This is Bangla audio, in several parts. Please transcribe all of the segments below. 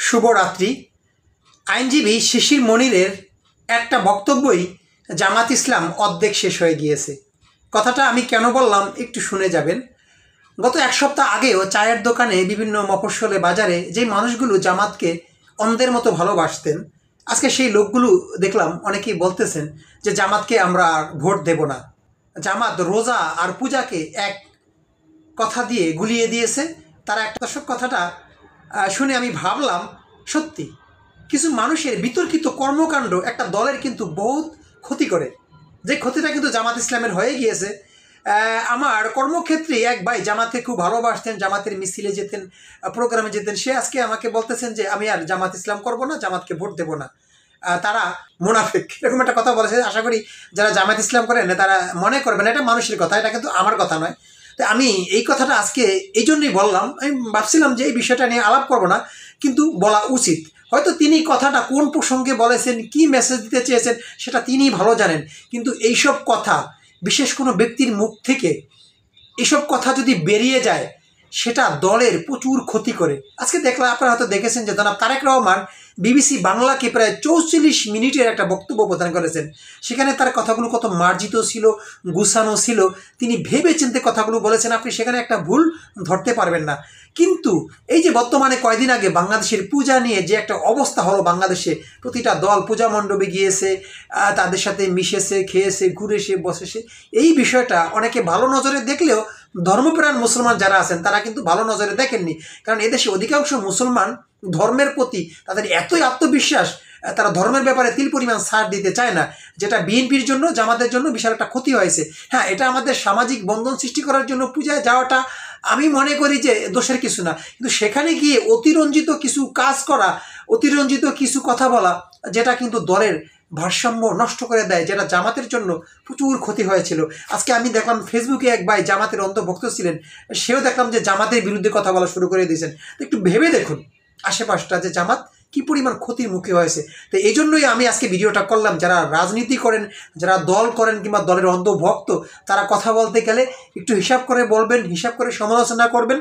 শুভরাত্রি। আইনজীবী শিশির মনিরের একটা বক্তব্যই জামাত ইসলাম অর্ধেক শেষ হয়ে গিয়েছে। কথাটা আমি কেন বললাম একটু শুনে যাবেন। গত এক সপ্তাহ আগেও চায়ের দোকানে বিভিন্ন মফস্বলে বাজারে যেই মানুষগুলো জামাতকে অন্ধের মতো ভালোবাসতেন, আজকে সেই লোকগুলো দেখলাম অনেকেই বলতেছেন যে জামাতকে আমরা আর ভোট দেব না। জামাত রোজা আর পূজাকে এক কথা দিয়ে গুলিয়ে দিয়েছে। তারা একটা দর্শক কথাটা শুনে আমি ভাবলাম, সত্যি কিছু মানুষের বিতর্কিত কর্মকাণ্ড একটা দলের কিন্তু বহুত ক্ষতি করে, যে ক্ষতিটা কিন্তু জামাত ইসলামের হয়ে গিয়েছে। আমার কর্মক্ষেত্রে এক ভাই জামাতকে খুব ভালোবাসতেন, জামাতের মিছিলে যেতেন, প্রোগ্রামে যেতেন, সে আজকে আমাকে বলতেছেন যে আমি আর জামাত ইসলাম করব না, জামাতকে ভোট দেবো না, তারা মুনাফিক, এরকম একটা কথা বলেছে। আশা করি যারা জামাত ইসলাম করেন তারা মনে করবেন এটা মানুষের কথা, এটা কিন্তু আমার কথা নয়। তো আমি এই কথাটা আজকে এই জন্যই বললাম, আমি ভাবছিলাম যে এই বিষয়টা নিয়ে আলাপ করব না, কিন্তু বলা উচিত। হয়তো তিনি কথাটা কোন প্রসঙ্গে বলেছেন, কি মেসেজ দিতে চেয়েছেন সেটা তিনিই ভালো জানেন। কিন্তু এইসব কথা বিশেষ কোনো ব্যক্তির মুখ থেকে এসব কথা যদি বেরিয়ে যায় সেটা দলের প্রচুর ক্ষতি করে। আজকে দেখলাম, আপনারা হয়তো দেখেছেন যে জনাব তারেক রহমান বিবিসি বাংলাকে প্রায় 44 মিনিটের একটা বক্তব্য প্রদান করেছেন। সেখানে তার কথাগুলো কত মার্জিত ছিল, গুছানো ছিল, তিনি ভেবে চিন্তে কথাগুলো বলেছেন, আপনি সেখানে একটা ভুল ধরতে পারবেন না। কিন্তু এই যে বর্তমানে কয়দিন আগে বাংলাদেশের পূজা নিয়ে যে একটা অবস্থা হলো, বাংলাদেশে প্রতিটা দল পূজা মণ্ডপে গিয়েছে, তাদের সাথে মিশেছে, খেয়েছে, ঘুরেছে, বসেছে, এই বিষয়টা অনেকে ভালো নজরে দেখলেও ধর্মপ্রাণ মুসলমান যারা আছেন তারা কিন্তু ভালো নজরে দেখেননি। কারণ এদেশে অধিকাংশ মুসলমান ধর্মের প্রতি তাদের এতই আত্মবিশ্বাস, তারা ধর্মের ব্যাপারে তিল পরিমাণ ছাড় দিতে চায় না, যেটা বিএনপির জন্য, জামাতের জন্য বিশাল একটা ক্ষতি হয়েছে। হ্যাঁ, এটা আমাদের সামাজিক বন্ধন সৃষ্টি করার জন্য পূজায় যাওয়াটা আমি মনে করি যে দোষের কিছু না, কিন্তু সেখানে গিয়ে অতিরঞ্জিত কিছু কাজ করা, অতিরঞ্জিত কিছু কথা বলা, যেটা কিন্তু দলের ভারসাম্য নষ্ট করে দেয়, যেটা জামাতের জন্য প্রচুর ক্ষতি হয়েছিল। আজকে আমি দেখলাম ফেসবুকে এক ভাই জামাতের অন্তর্ভুক্ত ছিলেন, সেও দেখলাম যে জামাতের বিরুদ্ধে কথা বলা শুরু করে দিয়েছেন। তো একটু ভেবে দেখুন আশেপাশটা যে জামাত কী পরিমাণ ক্ষতির মুখে হয়েছে। তো এই জন্যই আমি আজকে ভিডিওটা করলাম। যারা রাজনীতি করেন, যারা দল করেন কিংবা দলের অন্ধভক্ত, তারা কথা বলতে গেলে একটু হিসাব করে বলবেন, হিসাব করে সমালোচনা করবেন।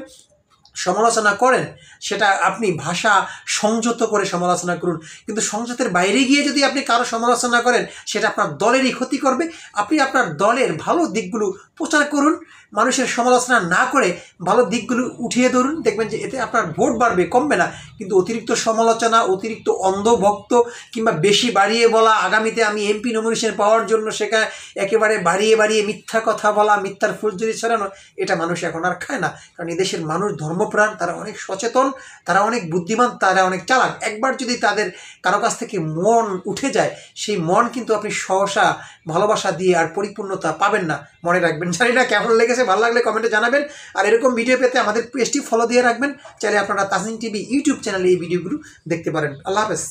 সমালোচনা করেন সেটা আপনি ভাষা সংযত করে সমালোচনা করুন, কিন্তু সংযতের বাইরে গিয়ে যদি আপনি কারো সমালোচনা করেন সেটা আপনার দলেরই ক্ষতি করবে। আপনি আপনার দলের ভালো দিকগুলো প্রচার করুন, মানুষের সমালোচনা না করে ভালো দিকগুলো উঠিয়ে ধরুন, দেখবেন যে এতে আপনার ভোট বাড়বে, কমবে না। কিন্তু অতিরিক্ত সমালোচনা, অতিরিক্ত অন্ধভক্ত কিংবা বেশি বাড়িয়ে বলা, আগামীতে আমি এমপি নমিনেশন পাওয়ার জন্য সেখানে একেবারে বাড়িয়ে বাড়িয়ে মিথ্যা কথা বলা, মিথ্যার ফুলঝুরি ছড়ানো, এটা মানুষ এখন আর খায় না। কারণ এদেশের মানুষ ধর্মপ্রাণ, তারা অনেক সচেতন, তারা অনেক বুদ্ধিমান, তারা অনেক চালাক। একবার যদি তাদের কারো কাছ থেকে মন উঠে যায়, সেই মন কিন্তু আপনি সহসা ভালোবাসা দিয়ে আর পরিপূর্ণতা পাবেন না, মনে রাখবেন। জানি না কেমন লেগেছে, ভালো লাগলে কমেন্টে জানাবেন। আর এরকম ভিডিও পেতে আমাদের পেজটি ফলো দিয়ে রাখবেন। চাইলে আপনারা তাসনিম টিভি ইউটিউব চ্যানেলে এই ভিডিওগুলো দেখতে পারেন। আল্লাহ হাফেজ।